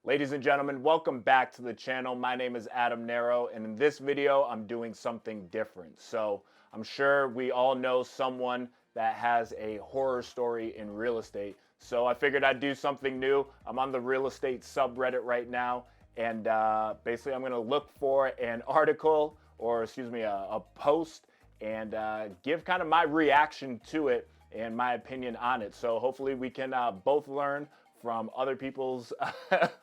Ladies and gentlemen, welcome back to the channel. My name is Adam Narreau, and in this video, I'm doing something different. So I'm sure we all know someone that has a horror story in real estate. So I figured I'd do something new. I'm on the real estate subreddit right now, and basically I'm gonna look for an article, or excuse me, a post, and give kind of my reaction to it and my opinion on it. So hopefully we can both learn from other people's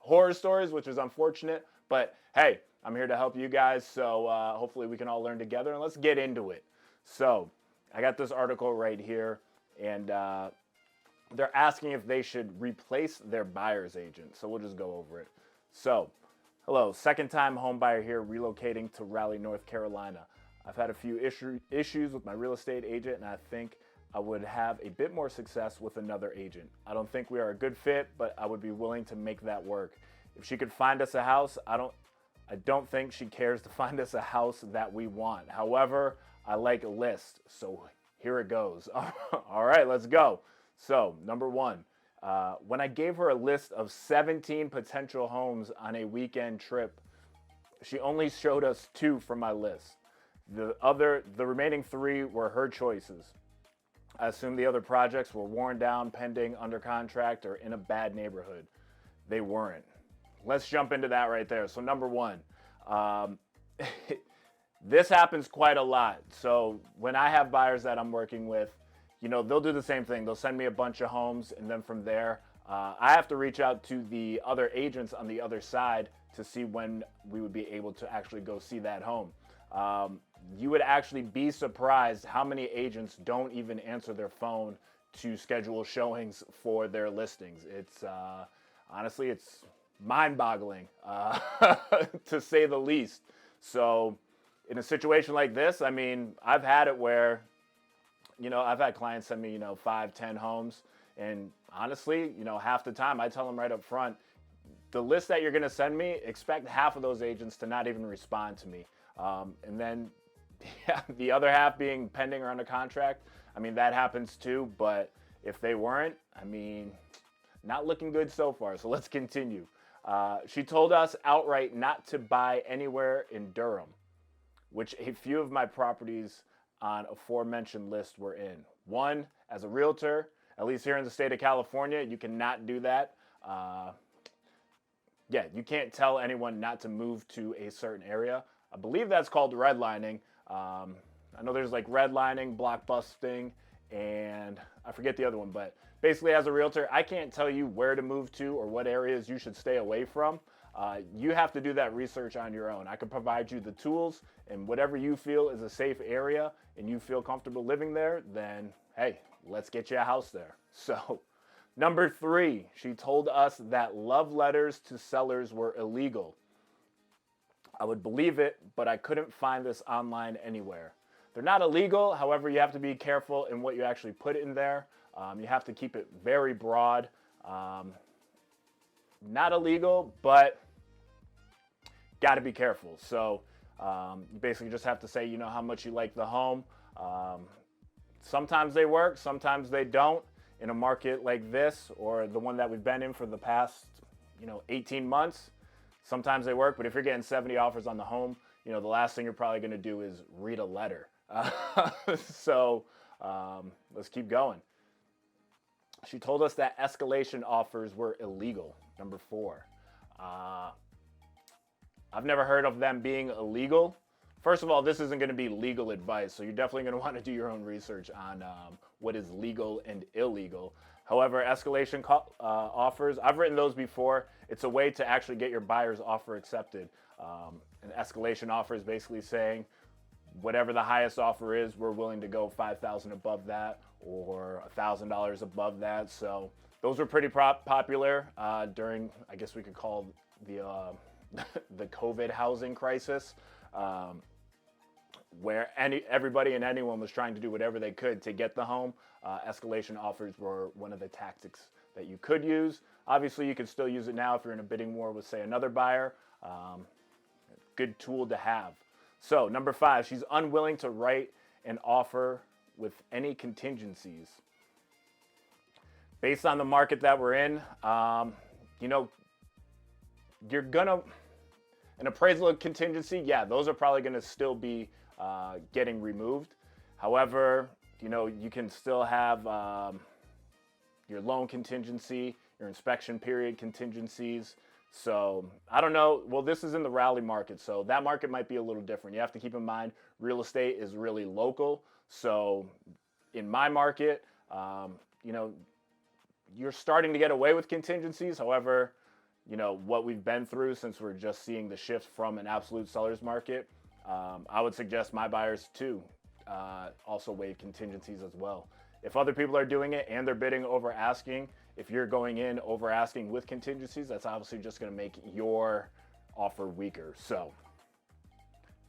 horror stories, which is unfortunate. But hey, I'm here to help you guys. So hopefully we can all learn together, and let's get into it. So I got this article right here, and they're asking if they should replace their buyer's agent. So we'll just go over it. So, hello, second-time home buyer here, relocating to Raleigh, North Carolina. I've had a few issues with my real estate agent, and I think I would have a bit more success with another agent. I don't think we are a good fit, but I would be willing to make that work. If she could find us a house, I don't think she cares to find us a house that we want. However, I like a list, so here it goes. All right, let's go. So, number one, when I gave her a list of 17 potential homes on a weekend trip, she only showed us 2 from my list. The remaining 3 were her choices. I assume the other projects were worn down, pending, under contract, or in a bad neighborhood. They weren't. Let's jump into that right there. So number one, this happens quite a lot. So when I have buyers that I'm working with, they'll do the same thing. They'll send me a bunch of homes, and then from there, I have to reach out to the other agents on the other side to see when we would be able to actually go see that home. You would actually be surprised how many agents don't even answer their phone to schedule showings for their listings. It's honestly, it's mind-boggling to say the least. So in a situation like this, I mean, I've had it where, I've had clients send me, 5, 10 homes, and honestly, half the time I tell them right up front, the list that you're going to send me, expect half of those agents to not even respond to me. And then the other half being pending or under contract, I mean, that happens too. But if they weren't, I mean, not looking good so far. So let's continue. She told us outright not to buy anywhere in Durham, which a few of my properties on aforementioned list were in. One, as a realtor, at least here in the state of California, you cannot do that. You can't tell anyone not to move to a certain area. I believe that's called redlining. I know there's like redlining, block busting, and I forget the other one, but basically as a realtor, I can't tell you where to move to or what areas you should stay away from. You have to do that research on your own. I can provide you the tools, and whatever you feel is a safe area and you feel comfortable living there, then hey, let's get you a house there. So, number 3, she told us that love letters to sellers were illegal. I would believe it, but I couldn't find this online anywhere. They're not illegal, however, you have to be careful in what you actually put in there. You have to keep it very broad. Not illegal, but got to be careful. So you basically just have to say, how much you like the home. Sometimes they work, sometimes they don't. In a market like this, or the one that we've been in for the past, 18 months, sometimes they work, but if you're getting 70 offers on the home, the last thing you're probably going to do is read a letter. So let's keep going. She told us that escalation offers were illegal. Number 4. I've never heard of them being illegal. First of all, this isn't going to be legal advice, so you're definitely going to want to do your own research on what is legal and illegal. However, escalation offers, I've written those before. It's a way to actually get your buyer's offer accepted. An escalation offer is basically saying, whatever the highest offer is, we're willing to go $5,000 above that or $1,000 above that. So those were pretty popular during, I guess we could call the the COVID housing crisis, where everybody and anyone was trying to do whatever they could to get the home. Escalation offers were one of the tactics that you could use. Obviously, you could still use it now if you're in a bidding war with, say, another buyer. Good tool to have. So, number 5, she's unwilling to write an offer with any contingencies. Based on the market that we're in, you're gonna, an appraisal contingency, yeah, those are probably gonna still be getting removed. However, you can still have your loan contingency, your inspection period contingencies. So I don't know. Well, this is in the Raleigh market, so that market might be a little different. You have to keep in mind real estate is really local. So in my market, you're starting to get away with contingencies. However, what we've been through since we're just seeing the shift from an absolute seller's market, I would suggest my buyers too also waive contingencies as well. If other people are doing it and they're bidding over asking, if you're going in over asking with contingencies, that's obviously just going to make your offer weaker. So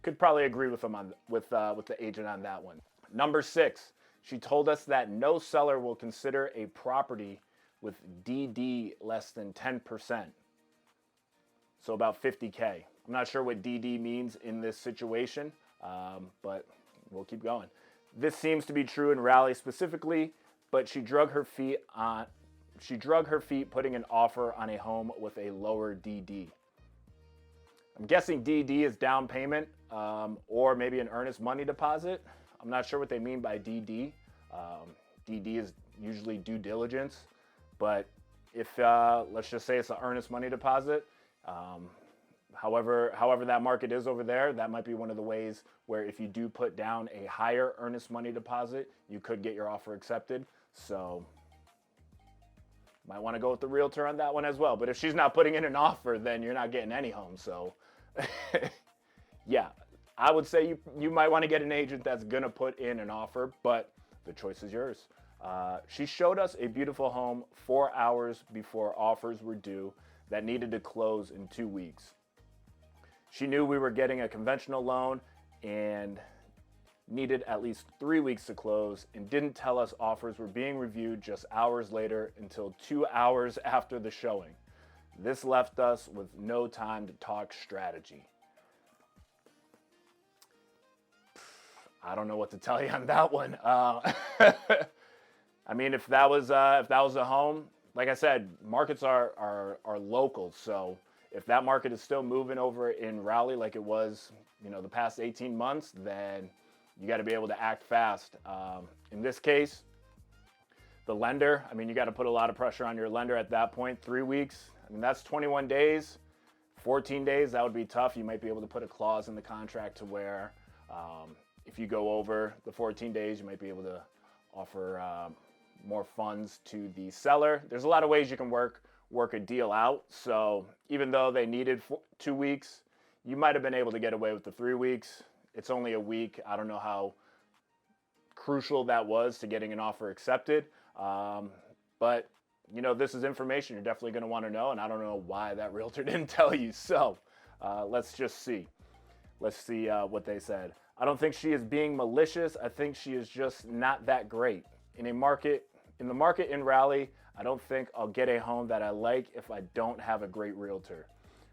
could probably agree with them with the agent on that one. Number 6, she told us that no seller will consider a property with DD less than 10%. So about 50K. I'm not sure what DD means in this situation, but we'll keep going. This seems to be true in Raleigh specifically, but she drug her feet putting an offer on a home with a lower DD. I'm guessing DD is down payment or maybe an earnest money deposit. I'm not sure what they mean by DD. DD is usually due diligence, but if let's just say it's an earnest money deposit, however that market is over there, that might be one of the ways where if you do put down a higher earnest money deposit, you could get your offer accepted. So might want to go with the realtor on that one as well. But if she's not putting in an offer, then you're not getting any home. So yeah, I would say you might want to get an agent that's going to put in an offer, but the choice is yours. She showed us a beautiful home 4 hours before offers were due that needed to close in 2 weeks. She knew we were getting a conventional loan and needed at least 3 weeks to close and didn't tell us offers were being reviewed just hours later until 2 hours after the showing. This left us with no time to talk strategy. I don't know what to tell you on that one. I mean, if that was a home, like I said, markets are local. So if that market is still moving over in Raleigh like it was, the past 18 months, then you got to be able to act fast. In this case, the lender, you got to put a lot of pressure on your lender at that point. 3 weeks, that's 21 days. 14 days, that would be tough. You might be able to put a clause in the contract to where if you go over the 14 days, you might be able to offer more funds to the seller. There's a lot of ways you can work a deal out. So even though they needed 2 weeks, you might have been able to get away with the 3 weeks. It's only a week. I don't know how crucial that was to getting an offer accepted. But this is information you're definitely going to want to know, and I don't know why that realtor didn't tell you. So let's just see. Let's see what they said. I don't think she is being malicious. I think she is just not that great. In the market in Raleigh, I don't think I'll get a home that I like if I don't have a great realtor.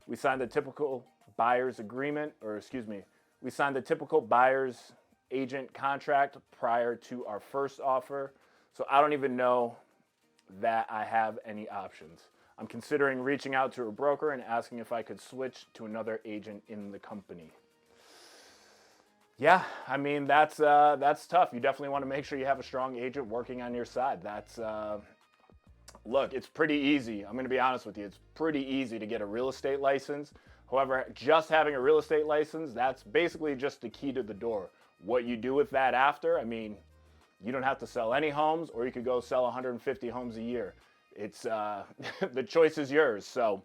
We signed the typical buyer's agreement, we signed the typical buyer's agent contract prior to our first offer. So I don't even know that I have any options. I'm considering reaching out to a broker and asking if I could switch to another agent in the company. Yeah, that's tough. You definitely want to make sure you have a strong agent working on your side. Look, it's pretty easy. I'm going to be honest with you. It's pretty easy to get a real estate license. However, just having a real estate license, that's basically just the key to the door. What you do with that after, you don't have to sell any homes, or you could go sell 150 homes a year. It's the choice is yours. So,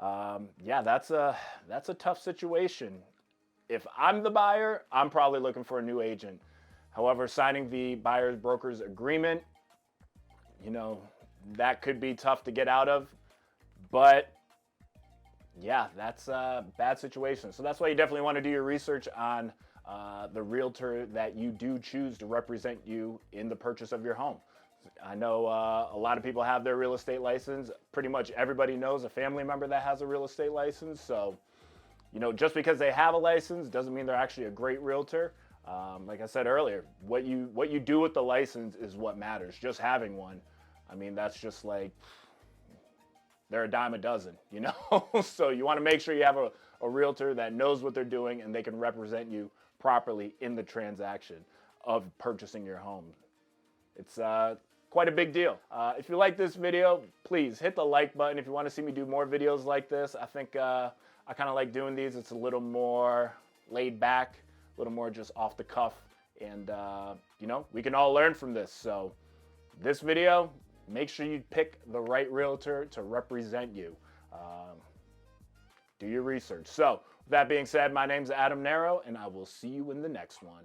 yeah, that's a tough situation. If I'm the buyer, I'm probably looking for a new agent. However, signing the buyer's broker's agreement, that could be tough to get out of. But yeah, that's a bad situation. So that's why you definitely want to do your research on the realtor that you do choose to represent you in the purchase of your home. I know a lot of people have their real estate license. Pretty much everybody knows a family member that has a real estate license. So just because they have a license doesn't mean they're actually a great realtor. Like I said earlier, what you do with the license is what matters. Just having one, that's they're a dime a dozen, you know? So you want to make sure you have a realtor that knows what they're doing and they can represent you properly in the transaction of purchasing your home. It's quite a big deal. If you like this video, please hit the like button. If you want to see me do more videos like this, I think I kind of like doing these. It's a little more laid back, a little more just off the cuff. And, you know, we can all learn from this. So this video, make sure you pick the right realtor to represent you. Do your research. So with that being said, my name's Adam Narreau, and I will see you in the next one.